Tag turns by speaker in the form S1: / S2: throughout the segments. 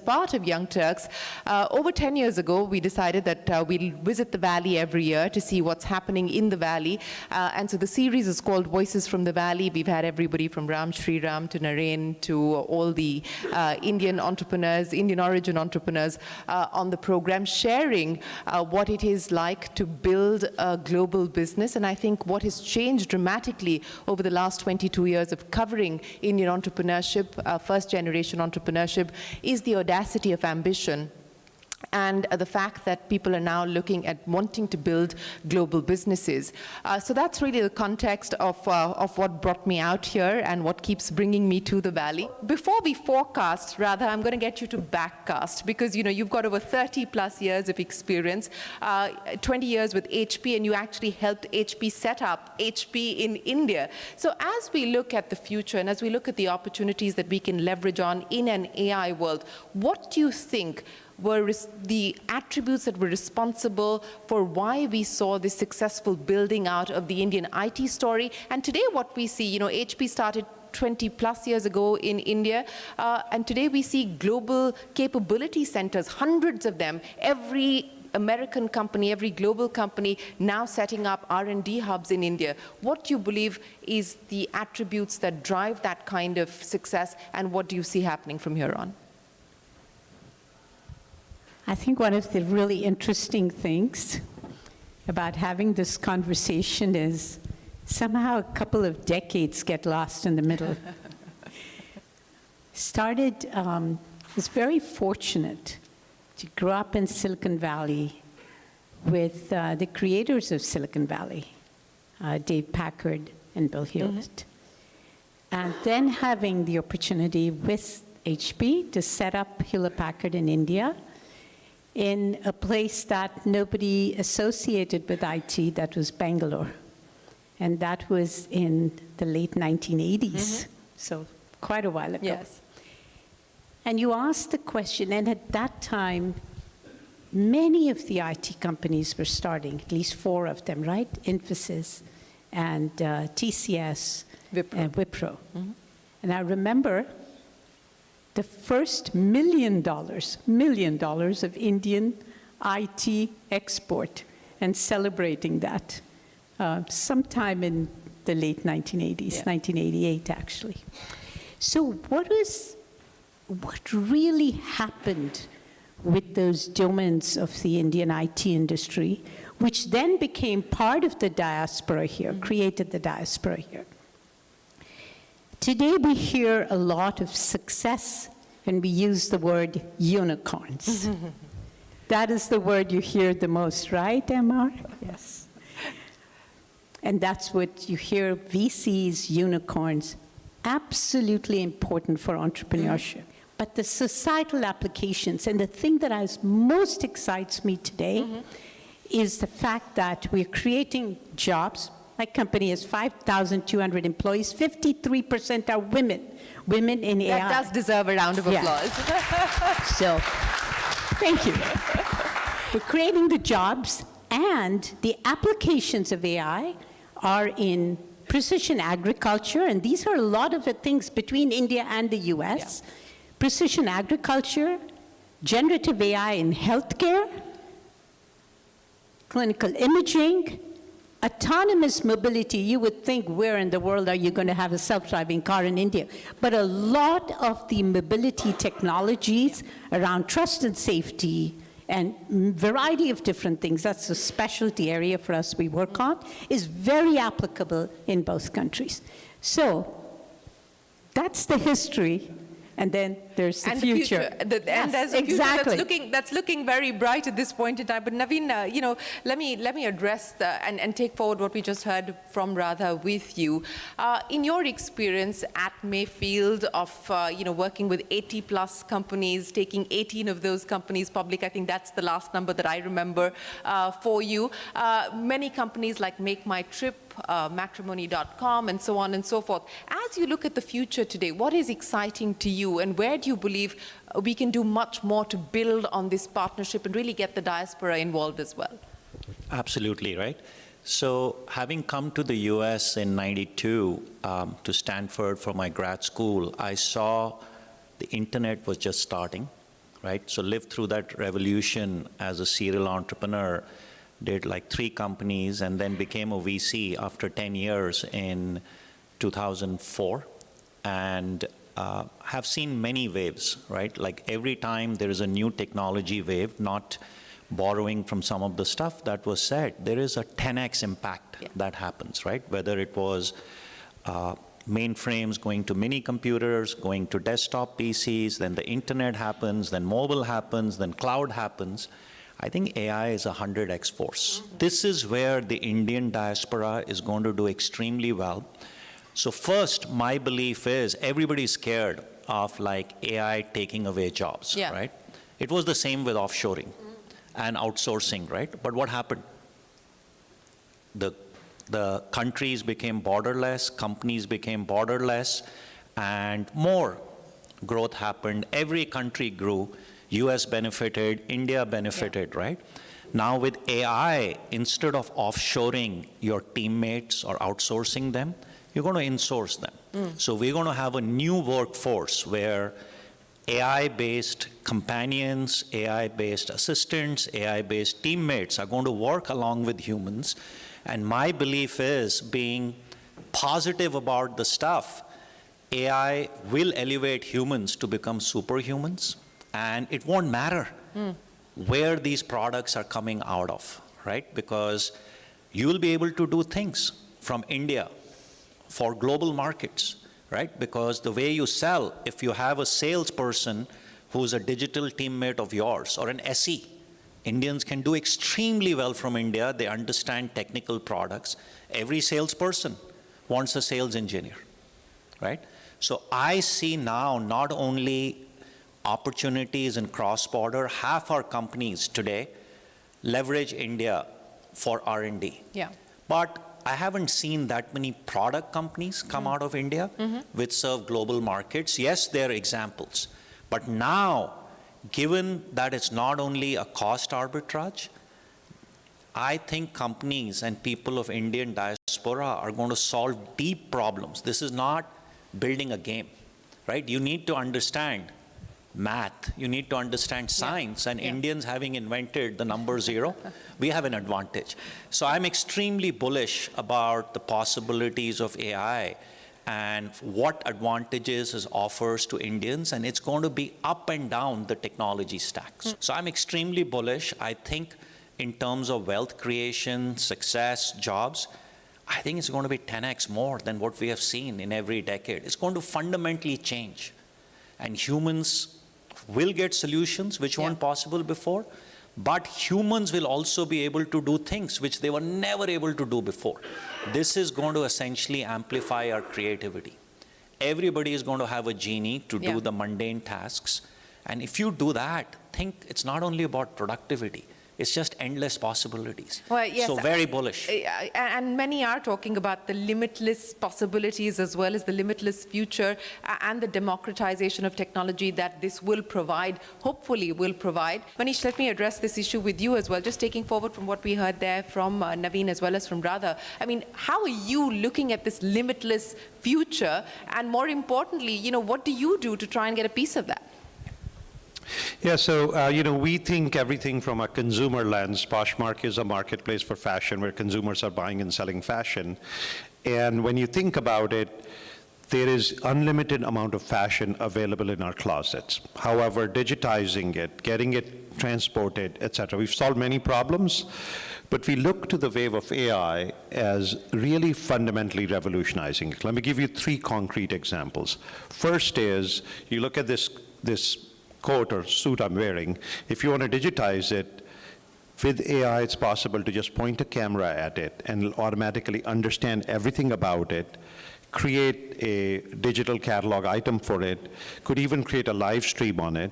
S1: part of Young Turks, over 10 years ago, we decided that we'll visit the Valley every year to see what's happening in the Valley. And so the series is called Voices from the Valley. We've had everybody from Ram Shriram to Navin to all the Indian entrepreneurs, Indian origin entrepreneurs on the program, sharing what it is like to build a global business. And I think what has changed dramatically over the last 22 years of covering Indian entrepreneurship, first-generation entrepreneurship, is the audacity of ambition and the fact that people are now looking at wanting to build global businesses. So that's really the context of what brought me out here and what keeps bringing me to the Valley. Before we forecast, Radha, I'm going to get you to backcast, because you've got over 30 plus years of experience, 20 years with HP, and you actually helped HP set up HP in India. So as we look at the future and as we look at the opportunities that we can leverage on in an AI world, what do you think were the attributes that were responsible for why we saw this successful building out of the Indian IT story? And today what we see, HP started 20 plus years ago in India, and today we see global capability centers, hundreds of them, every American company, every global company now setting up R&D hubs in India. What do you believe is the attributes that drive that kind of success, and what do you see happening from here on?
S2: I think one of the really interesting things about having this conversation is somehow a couple of decades get lost in the middle. Was very fortunate to grow up in Silicon Valley with the creators of Silicon Valley, Dave Packard and Bill Hewlett. And then having the opportunity with HP to set up Hewlett Packard in India, in a place that nobody associated with IT, that was Bangalore. And that was in the late 1980s, so quite a while ago.
S1: Yes.
S2: And you asked the question, and at that time, many of the IT companies were starting, at least 4 of them, right? Infosys and TCS and Wipro. And I remember the first $1 million of Indian IT export, and celebrating that sometime in the late 1980s, 1988 actually. So what really happened with those domains of the Indian IT industry, which then became part of the diaspora here, created the diaspora here? Today we hear a lot of success and we use the word unicorns. That is the word you hear the most, right, MR? Yes. And that's what you hear, VCs, unicorns, absolutely important for entrepreneurship. But the societal applications, and the thing that most excites me today is the fact that we're creating jobs. My company has 5,200 employees, 53% are women in AI.
S1: That does deserve a round of applause.
S2: So, thank you. We're creating the jobs, and the applications of AI are in precision agriculture, and these are a lot of the things between India and the US. Precision agriculture, generative AI in healthcare, clinical imaging, autonomous mobility. You would think, where in the world are you going to have a self-driving car in India? But a lot of the mobility technologies around trust and safety and variety of different things, that's a specialty area for us we work on, is very applicable in both countries. So that's the history. And then there's the future.
S1: And there's a future that's looking very bright at this point in time. But Navin, let me address and take forward what we just heard from Radha with you. In your experience at Mayfield of working with 80 plus companies, taking 18 of those companies public, I think that's the last number that I remember for you. Many companies like Make My Trip, matrimony.com, and so on and so forth. As you look at the future today, what is exciting to you, and where do you believe we can do much more to build on this partnership and really get the diaspora involved as well?
S3: Absolutely, right? So having come to the US in '92 to Stanford for my grad school, I saw the internet was just starting, right? So lived through that revolution as a serial entrepreneur, did like 3 companies, and then became a VC after 10 years in 2004, and have seen many waves, right? Like every time there is a new technology wave, not borrowing from some of the stuff that was said, there is a 10x impact that happens, right? Whether it was mainframes going to mini computers, going to desktop PCs, then the internet happens, then mobile happens, then cloud happens. I think AI is a 100x force. This is where the Indian diaspora is going to do extremely well. So first, my belief is everybody's scared of like AI taking away jobs, right? It was the same with offshoring and outsourcing, right? But what happened? The countries became borderless, companies became borderless, and more growth happened. Every country grew. US benefited, India benefited, right? Now with AI, instead of offshoring your teammates or outsourcing them, you're going to insource them. So we're going to have a new workforce where AI-based companions, AI-based assistants, AI-based teammates are going to work along with humans. And my belief is, being positive about the stuff, AI will elevate humans to become superhumans, and it won't matter where these products are coming out of, right? Because you will be able to do things from India for global markets, right? Because the way you sell, if you have a salesperson who's a digital teammate of yours or an SE, Indians can do extremely well from India. They understand technical products. Every salesperson wants a sales engineer, right? So I see now not only opportunities in cross-border, half our companies today leverage India for R&D. But I haven't seen that many product companies come out of India which serve global markets. Yes, there are examples. But now, given that it's not only a cost arbitrage, I think companies and people of Indian diaspora are going to solve deep problems. This is not building a game, right? You need to understand math, you need to understand science, and Indians having invented the number 0, we have an advantage. So I'm extremely bullish about the possibilities of AI and what advantages it offers to Indians, and it's going to be up and down the technology stacks. So I'm extremely bullish. I think in terms of wealth creation, success, jobs, I think it's going to be 10x more than what we have seen in every decade. It's going to fundamentally change. And humans will get solutions which weren't possible before, but humans will also be able to do things which they were never able to do before. This is going to essentially amplify our creativity. Everybody is going to have a genie to do the mundane tasks. And if you do that, think it's not only about productivity. It's just endless possibilities.
S1: Well, yes,
S3: so very bullish.
S1: And many are talking about the limitless possibilities as well as the limitless future and the democratization of technology that this will provide, hopefully will provide. Manish, let me address this issue with you as well, just taking forward from what we heard there from Navin as well as from Radha. I mean, how are you looking at this limitless future? And more importantly, you know, what do you do to try and get a piece of that?
S4: Yeah, so, we think everything from a consumer lens. Poshmark is a marketplace for fashion where consumers are buying and selling fashion. And when you think about it, there is unlimited amount of fashion available in our closets. However, digitizing it, getting it transported, et cetera, we've solved many problems, but we look to the wave of AI as really fundamentally revolutionizing it. Let me give you 3 concrete examples. First is, you look at this coat or suit I'm wearing. If you want to digitize it, with AI, it's possible to just point a camera at it and it'll automatically understand everything about it, create a digital catalog item for it, could even create a live stream on it.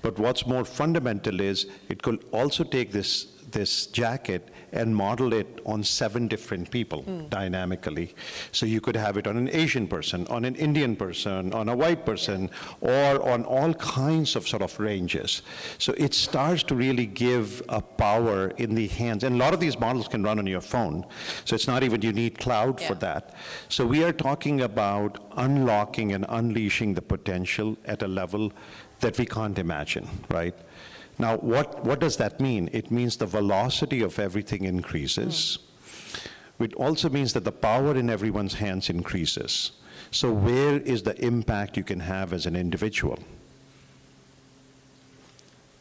S4: But what's more fundamental is it could also take this jacket and model it on 7 different people dynamically. So you could have it on an Asian person, on an Indian person, on a white person, or on all kinds of sort of ranges. So it starts to really give a power in the hands. And a lot of these models can run on your phone. So it's not even you need cloud for that. So we are talking about unlocking and unleashing the potential at a level that we can't imagine, right? Now, what does that mean? It means the velocity of everything increases. It also means that the power in everyone's hands increases. So where is the impact you can have as an individual?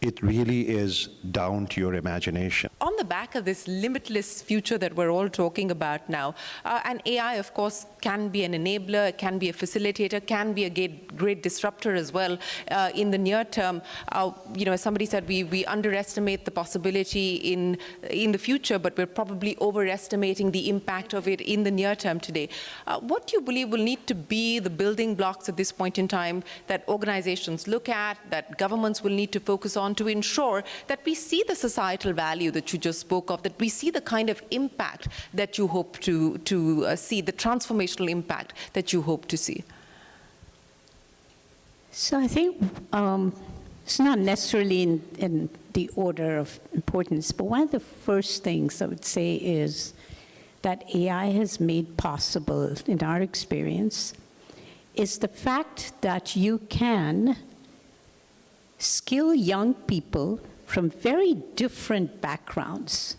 S4: It really is down to your imagination.
S1: On the back of this limitless future that we're all talking about now, and AI, of course, can be an enabler, can be a facilitator, can be a great disruptor as well in the near term. As somebody said, we underestimate the possibility in the future, but we're probably overestimating the impact of it in the near term today. What do you believe will need to be the building blocks at this point in time that organizations look at, that governments will need to focus on, to ensure that we see the societal value that you just spoke of, that we see the kind of impact that you hope to see, the transformational impact that you hope to see?
S2: So I think it's not necessarily in the order of importance, but one of the first things I would say is that AI has made possible, in our experience, is the fact that you can skill young people from very different backgrounds.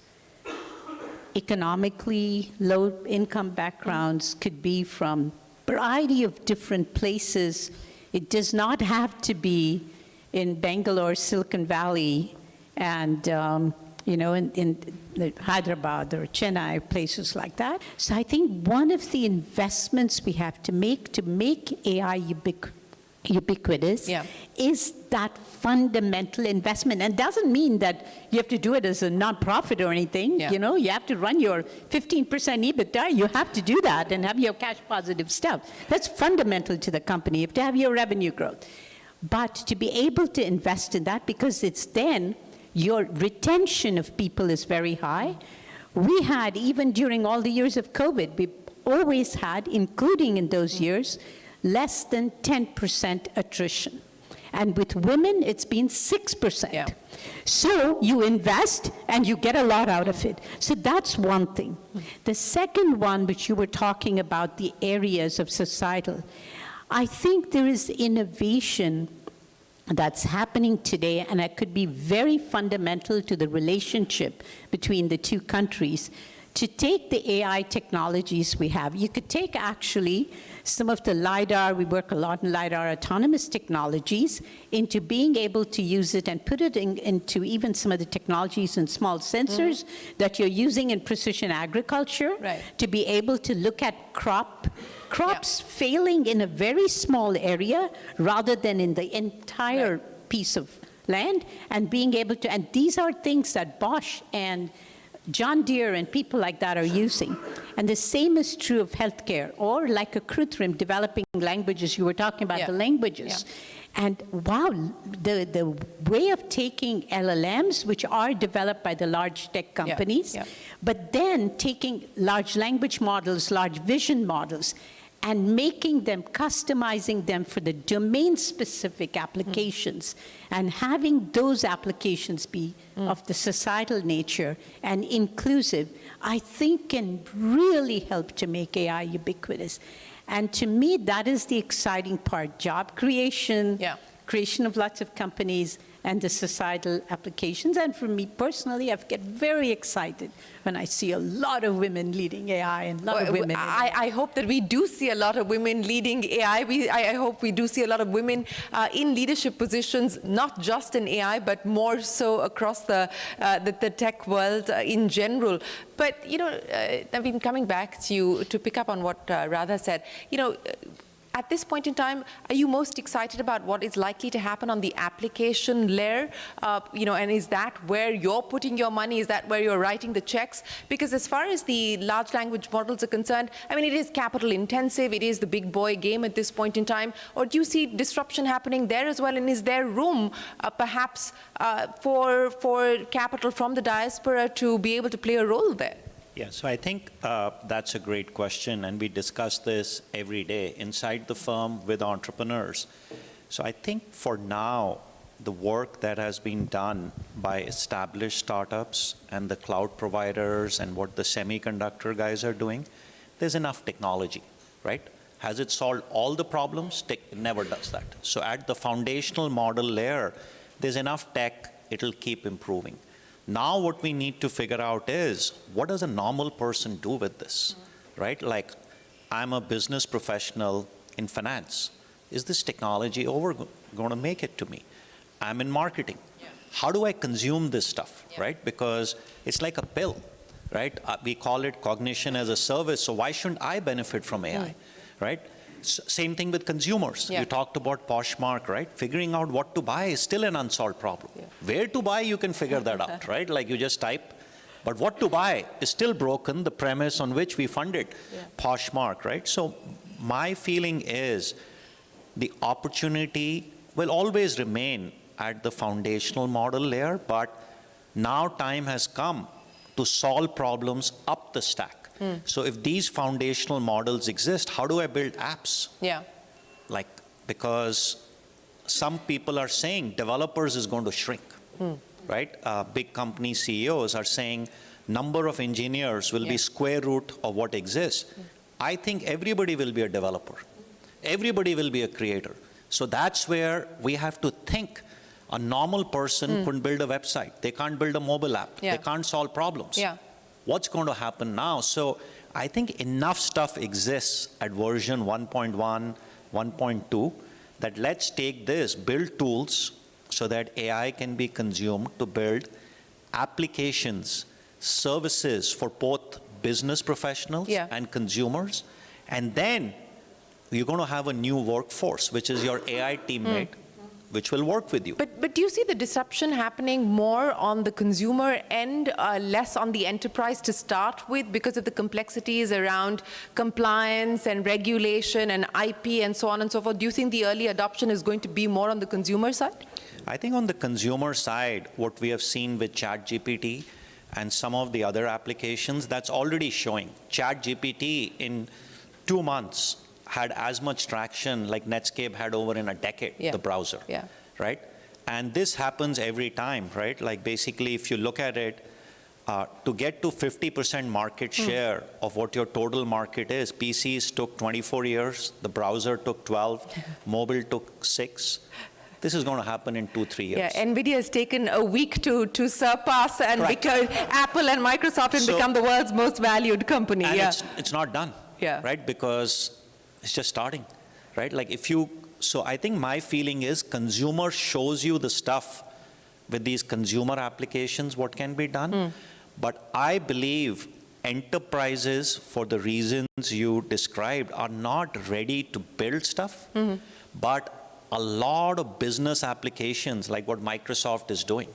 S2: Economically, low-income backgrounds could be from a variety of different places. It does not have to be in Bangalore, Silicon Valley, and in Hyderabad or Chennai, places like that. So I think one of the investments we have to make AI ubiquitous is that fundamental investment. And doesn't mean that you have to do it as a nonprofit or anything. You have to run your 15% EBITDA. You have to do that and have your cash positive stuff. That's fundamental to the company. You have to have your revenue growth. But to be able to invest in that, because it's then your retention of people is very high. We had, even during all the years of COVID, we always had, including in those years, less than 10% attrition. And with women, it's been 6%. So you invest and you get a lot out of it. So that's one thing. The second one, which you were talking about, the areas of societal, I think there is innovation that's happening today, and it could be very fundamental to the relationship between the two countries. To take the AI technologies we have, you could take actually some of the LiDAR, we work a lot in LiDAR autonomous technologies, into being able to use it and put it into even some of the technologies and small sensors that you're using in precision agriculture, to be able to look at crops failing in a very small area rather than in the entire piece of land, and being able to, and these are things that Bosch and John Deere and people like that are using. And the same is true of healthcare, or like a Krutrim developing languages. You were talking about the languages. And wow, the way of taking LLMs, which are developed by the large tech companies, but then taking large language models, large vision models, and making them, customizing them for the domain-specific applications, and having those applications be of the societal nature and inclusive, I think can really help to make AI ubiquitous. And to me, that is the exciting part: job creation, creation of lots of companies, and the societal applications. And for me personally, I get very excited when I see a lot of women leading AI and a lot of women.
S1: I hope that we do see a lot of women leading AI. I hope we do see a lot of women in leadership positions, not just in AI, but more so across the tech world in general. But, Navin, coming back to you to pick up on what Radha said, at this point in time, are you most excited about what is likely to happen on the application layer? And is that where you're putting your money? Is that where you're writing the checks? Because as far as the large language models are concerned, I mean, it is capital intensive. It is the big boy game at this point in time. Or do you see disruption happening there as well? And is there room, perhaps, for capital from the diaspora to be able to play a role there?
S3: Yeah, so I think that's a great question, and we discuss this every day inside the firm with entrepreneurs. So I think for now, the work that has been done by established startups and the cloud providers and what the semiconductor guys are doing, there's enough technology, right? Has it solved all the problems? It never does that. So at the foundational model layer, there's enough tech, it'll keep improving. Now what we need to figure out is, what does a normal person do with this, right? Like, I'm a business professional in finance. Is this technology going to make it to me? I'm in marketing. How do I consume this stuff, right? Because it's like a pill, right? We call it cognition as a service, so why shouldn't I benefit from AI, right? Same thing with consumers. You talked about Poshmark, right? Figuring out what to buy is still an unsolved problem. Where to buy, you can figure that out, right? Like you just type. But what to buy is still broken, the premise on which we funded Poshmark, right? So my feeling is the opportunity will always remain at the foundational model layer, but now time has come to solve problems up the stack. So if these foundational models exist, how do I build apps? Like, because some people are saying developers is going to shrink, right? Big company CEOs are saying number of engineers will be square root of what exists. I think everybody will be a developer. Everybody will be a creator. So that's where we have to think. A normal person couldn't build a website. They can't build a mobile app. They can't solve problems. What's going to happen now? So I think enough stuff exists at version 1.1, 1.2, that let's take this, build tools so that AI can be consumed to build applications, services for both business professionals and consumers. And then you're going to have a new workforce, which is your AI teammate, which will work with you.
S1: But do you see the disruption happening more on the consumer end, less on the enterprise to start with, because of the complexities around compliance and regulation and IP and so on and so forth? Do you think the early adoption is going to be more on the consumer side?
S3: I think on the consumer side, what we have seen with ChatGPT and some of the other applications, that's already showing. ChatGPT in 2 months had as much traction like Netscape had over in a decade, the browser, right? And this happens every time, right? Like basically, if you look at it, to get to 50% market share of what your total market is, PCs took 24 years, the browser took 12, mobile took 6. This is going to happen in 2-3 years.
S1: NVIDIA has taken a week to surpass and become Apple and Microsoft and become the world's most valued company.
S3: And it's not done, right? Because it's just starting, right? Like so I think my feeling is consumer shows you the stuff with these consumer applications, what can be done. But I believe enterprises, for the reasons you described, are not ready to build stuff. But a lot of business applications, like what Microsoft is doing,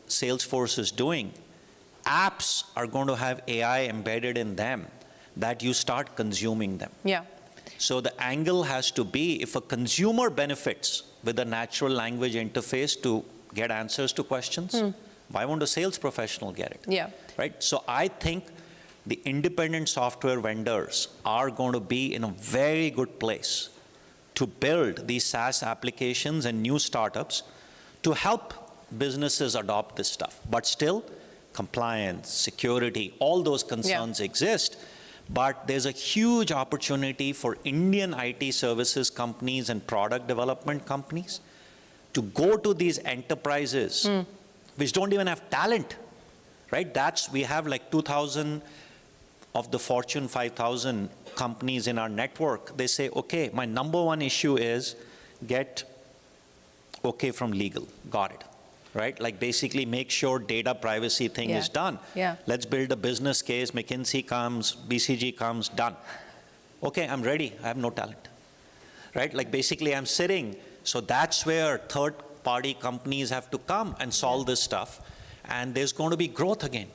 S3: Salesforce is doing, apps are going to have AI embedded in them, that you start consuming them. So the angle has to be, if a consumer benefits with a natural language interface to get answers to questions, why won't a sales professional get it? Right? So I think the independent software vendors are going to be in a very good place to build these SaaS applications and new startups to help businesses adopt this stuff. But still, compliance, security, all those concerns exist. But there's a huge opportunity for Indian IT services companies and product development companies to go to these enterprises which don't even have talent, right? We have like 2,000 of the Fortune 5,000 companies in our network. They say, okay, my number one issue is get okay from legal. Got it. Right? Like basically make sure data privacy thing is done. Let's build a business case. McKinsey comes, BCG comes, done. Okay, I'm ready. I have no talent. Right? Like basically I'm sitting. So that's where third-party companies have to come and solve this stuff. And there's going to be growth again.